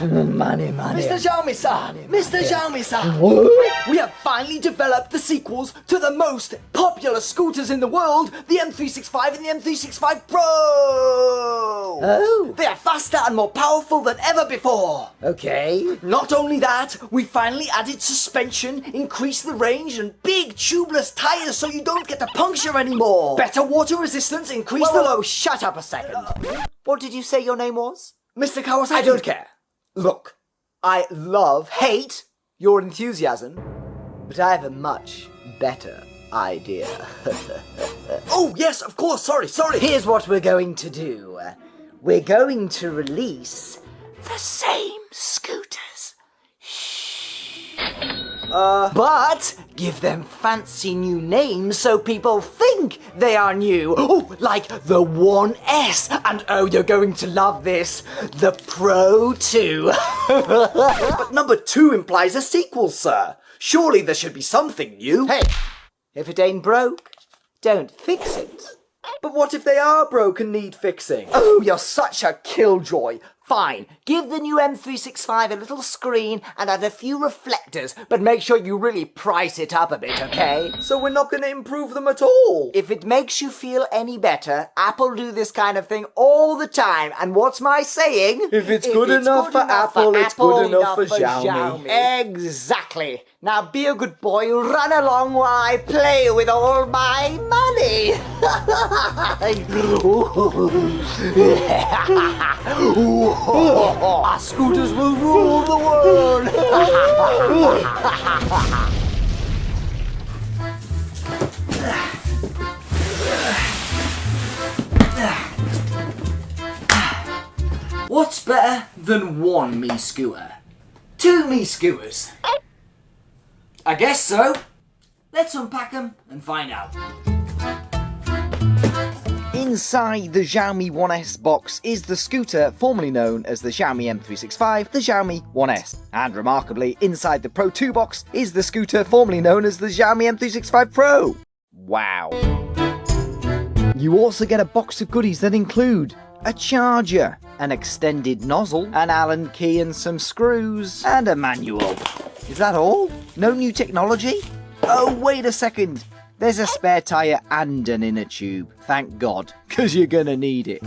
Money. Mr. Xiaomi-san, Mr. Xiaomi-san, we have finally developed the sequels to the most popular scooters in the world, the M365 and the M365 Pro! Oh. They are faster and more powerful than ever before. Okay. Not only that, we finally added suspension, increased the range, and big tubeless tires so you don't get a puncture anymore. Better water resistance, increased the... Whoa, shut up a second. What did you say your name was? Mr. Kawasaki. I don't care. Look, I hate your enthusiasm, but I have a much better idea. Oh, yes, of course, sorry. Here's what we're going to do. We're going to release the same scooters. But give them fancy new names so people think they are new. Oh, like the 1S. And oh, you're going to love this. The Pro 2. But number 2 implies a sequel, sir. Surely there should be something new. Hey, if it ain't broke, don't fix it. But what if they are broke and need fixing? Oh, you're such a killjoy. Fine, give the new M365 a little screen and add a few reflectors, but make sure you really price it up a bit, okay? So we're not going to improve them at all? If it makes you feel any better, Apple do this kind of thing all the time, and what's my saying? If it's good enough for Apple, it's good enough for Xiaomi. Exactly. Now be a good boy, run along while I play with all my money. Our scooters will rule the world. What's better than one me scooter? 2 me scooters? I guess so. Let's unpack them and find out. Inside the Xiaomi 1S box is the scooter formerly known as the Xiaomi M365, the Xiaomi 1S. And remarkably, inside the Pro 2 box is the scooter formerly known as the Xiaomi M365 Pro. Wow. You also get a box of goodies that include a charger, an extended nozzle, an Allen key and some screws, and a manual. Is that all? No new technology? Oh, wait a second. There's a spare tyre and an inner tube. Thank God, because you're going to need it.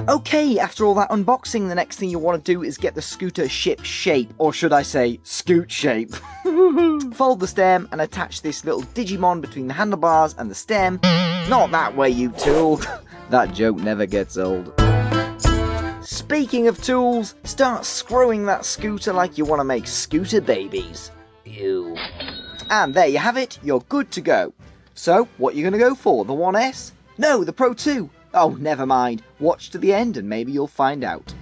Okay, after all that unboxing, the next thing you want to do is get the scooter ship shape, or should I say, scoot shape. Fold the stem and attach this little Digimon between the handlebars and the stem. Not that way, you tool. That joke never gets old. Speaking of tools, start screwing that scooter like you want to make scooter babies. Ew. And there you have it, you're good to go. So, what are you going to go for, the 1S? No, the Pro 2. Oh, never mind. Watch to the end and maybe you'll find out.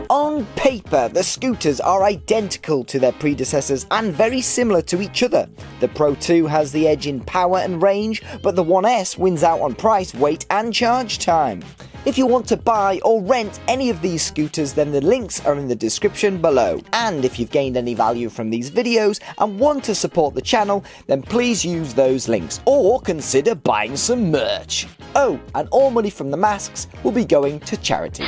On paper, the scooters are identical to their predecessors and very similar to each other. The Pro 2 has the edge in power and range, but the 1S wins out on price, weight and charge time. If you want to buy or rent any of these scooters, then the links are in the description below. And if you've gained any value from these videos and want to support the channel, then please use those links or consider buying some merch. Oh, and all money from the masks will be going to charity.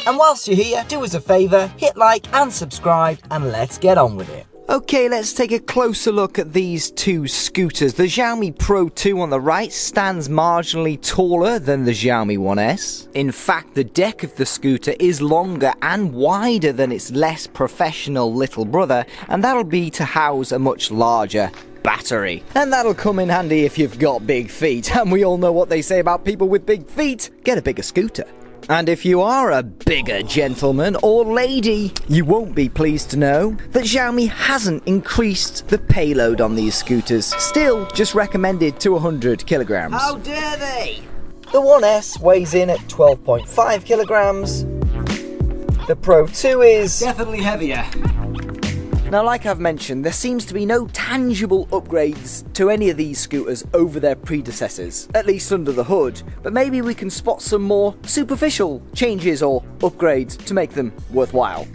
And whilst you're here, do us a favour, hit like and subscribe, and let's get on with it. Okay, let's take a closer look at these two scooters. The Xiaomi Pro 2 on the right stands marginally taller than the Xiaomi 1S. In fact, the deck of the scooter is longer and wider than its less professional little brother, and that'll be to house a much larger battery. And that'll come in handy if you've got big feet, and we all know what they say about people with big feet. Get a bigger scooter. And if you are a bigger gentleman or lady, you won't be pleased to know that Xiaomi hasn't increased the payload on these scooters. Still just recommended to 100 kilograms. How dare they? The 1S weighs in at 12.5 kilograms. The Pro 2 is Definitely heavier. Now, like I've mentioned, there seems to be no tangible upgrades to any of these scooters over their predecessors, at least under the hood, but maybe we can spot some more superficial changes or upgrades to make them worthwhile.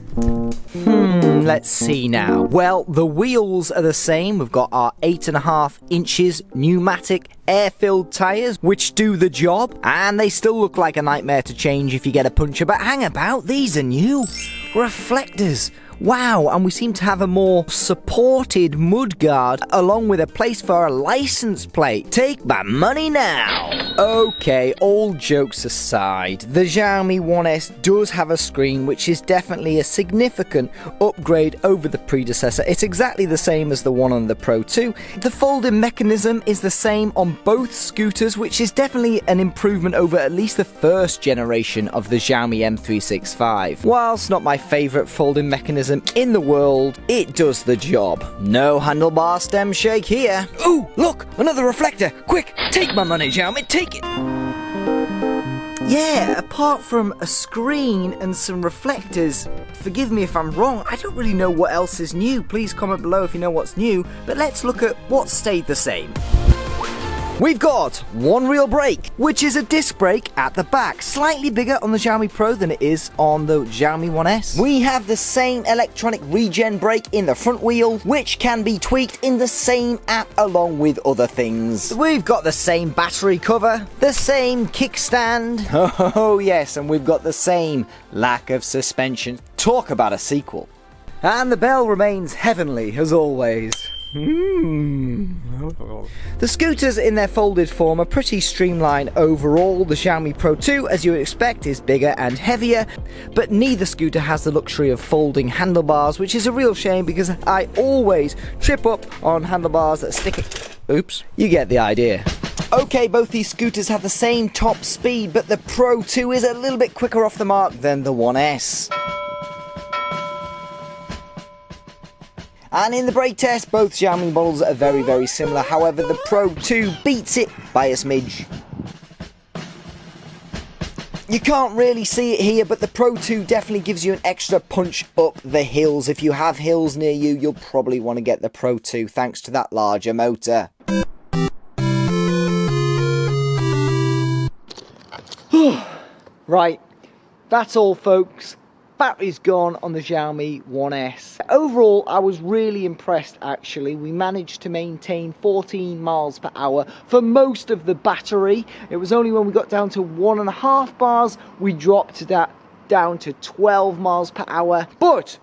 Let's see now. Well, the wheels are the same. We've got our 8.5 inches pneumatic air-filled tyres, which do the job, and they still look like a nightmare to change if you get a puncture, but hang about, these are new. Reflectors. Wow, and we seem to have a more supported mudguard along with a place for a license plate. Take my money now. Okay, all jokes aside, the Xiaomi 1S does have a screen which is definitely a significant upgrade over the predecessor. It's exactly the same as the one on the Pro 2. The folding mechanism is the same on both scooters, which is definitely an improvement over at least the first generation of the Xiaomi M365. Whilst not my favourite folding mechanism in the world, it does the job. No handlebar stem shake here. Ooh, look, another reflector. Quick, take my money, Xiaomi, take it. Yeah, apart from a screen and some reflectors, forgive me if I'm wrong, I don't really know what else is new. Please comment below if you know what's new, but let's look at what stayed the same. We've got one real brake, which is a disc brake at the back, slightly bigger on the Xiaomi Pro than it is on the Xiaomi 1S. We have the same electronic regen brake in the front wheel, which can be tweaked in the same app along with other things. We've got the same battery cover, the same kickstand, oh yes, and we've got the same lack of suspension. Talk about a sequel. And the bell remains heavenly as always. The scooters in their folded form are pretty streamlined overall. The Xiaomi Pro 2, as you would expect, is bigger and heavier, but neither scooter has the luxury of folding handlebars, which is a real shame because I always trip up on handlebars that stick it. Oops, you get the idea. Okay, both these scooters have the same top speed, but the Pro 2 is a little bit quicker off the mark than the 1S. And in the brake test, both Xiaomi models are very, very similar. However, the Pro 2 beats it by a smidge. You can't really see it here, but the Pro 2 definitely gives you an extra punch up the hills. If you have hills near you, you'll probably want to get the Pro 2 thanks to that larger motor. Right, that's all, folks. Battery's gone on the Xiaomi 1S. Overall, I was really impressed actually. We managed to maintain 14 miles per hour for most of the battery. It was only when we got down to 1.5 bars, we dropped that down to 12 miles per hour. But,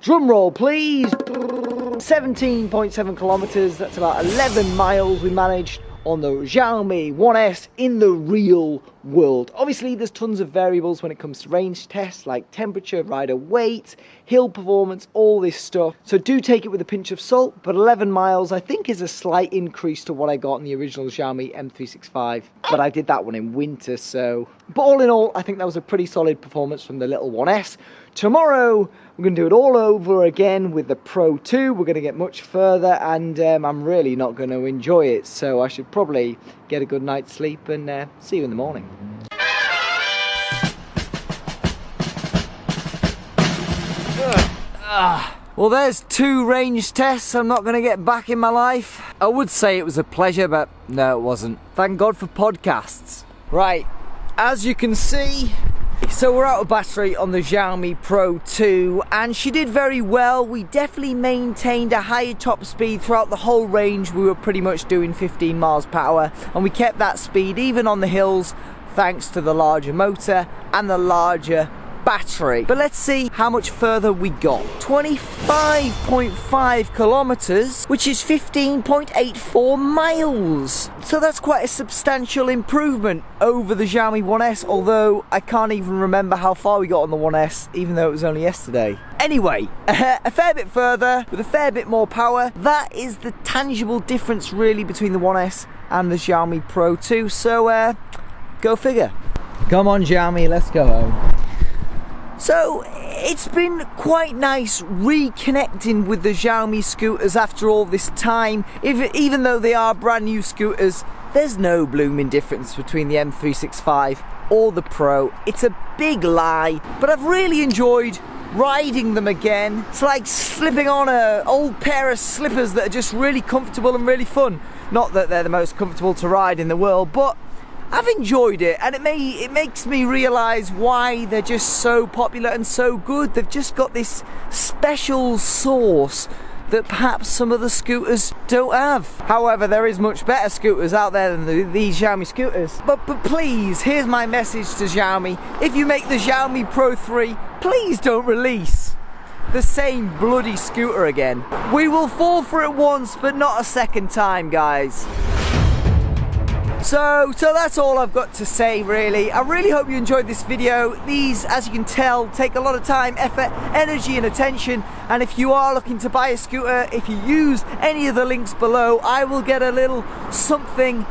drum roll please, 17.7 kilometers, that's about 11 miles we managed on the Xiaomi 1S in the real world. Obviously, there's tons of variables when it comes to range tests, like temperature, rider weight, hill performance, all this stuff. So do take it with a pinch of salt, but 11 miles I think is a slight increase to what I got in the original Xiaomi M365. But I did that one in winter, so... But all in all, I think that was a pretty solid performance from the little 1S. Tomorrow, we're going to do it all over again with the Pro 2. We're going to get much further, and I'm really not going to enjoy it. So I should probably get a good night's sleep and see you in the morning. Well, there's 2 range tests I'm not going to get back in my life. I would say it was a pleasure, but no, it wasn't. Thank God for podcasts. Right, as you can see... So we're out of battery on the Xiaomi Pro 2, and she did very well. We definitely maintained a higher top speed throughout the whole range. We were pretty much doing 15 miles per hour, and we kept that speed even on the hills thanks to the larger motor and the larger battery. But let's see how much further we got. 25.5 kilometers, which is 15.84 miles. So that's quite a substantial improvement over the Xiaomi 1S, although I can't even remember how far we got on the 1S, even though it was only yesterday. Anyway, a fair bit further, with a fair bit more power. That is the tangible difference really between the 1S and the Xiaomi Pro 2, so go figure. Come on Xiaomi, let's go home. So, it's been quite nice reconnecting with the Xiaomi scooters after all this time. Even though they are brand new scooters, there's no blooming difference between the M365 or the Pro. It's a big lie, but I've really enjoyed riding them again. It's like slipping on an old pair of slippers that are just really comfortable and really fun. Not that they're the most comfortable to ride in the world, but I've enjoyed it, and it makes me realise why they're just so popular and so good. They've just got this special sauce that perhaps some of the scooters don't have. However, there is much better scooters out there than these Xiaomi scooters. But please, here's my message to Xiaomi. If you make the Xiaomi Pro 3, please don't release the same bloody scooter again. We will fall for it once, but not a second time, guys. So that's all I've got to say, really. I really hope you enjoyed this video. These, as you can tell, take a lot of time, effort, energy and attention. And if you are looking to buy a scooter, if you use any of the links below, I will get a little something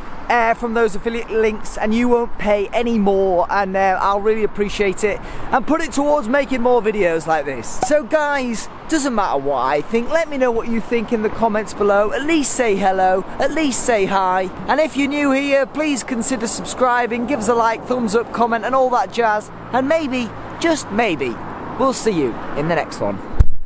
from those affiliate links, and you won't pay any more, and I'll really appreciate it and put it towards making more videos like this. So guys, doesn't matter what I think, let me know what you think in the comments below. At least say hello, at least say hi, and if you're new here, please consider subscribing, give us a like, thumbs up, comment and all that jazz, and maybe, just maybe, we'll see you in the next one.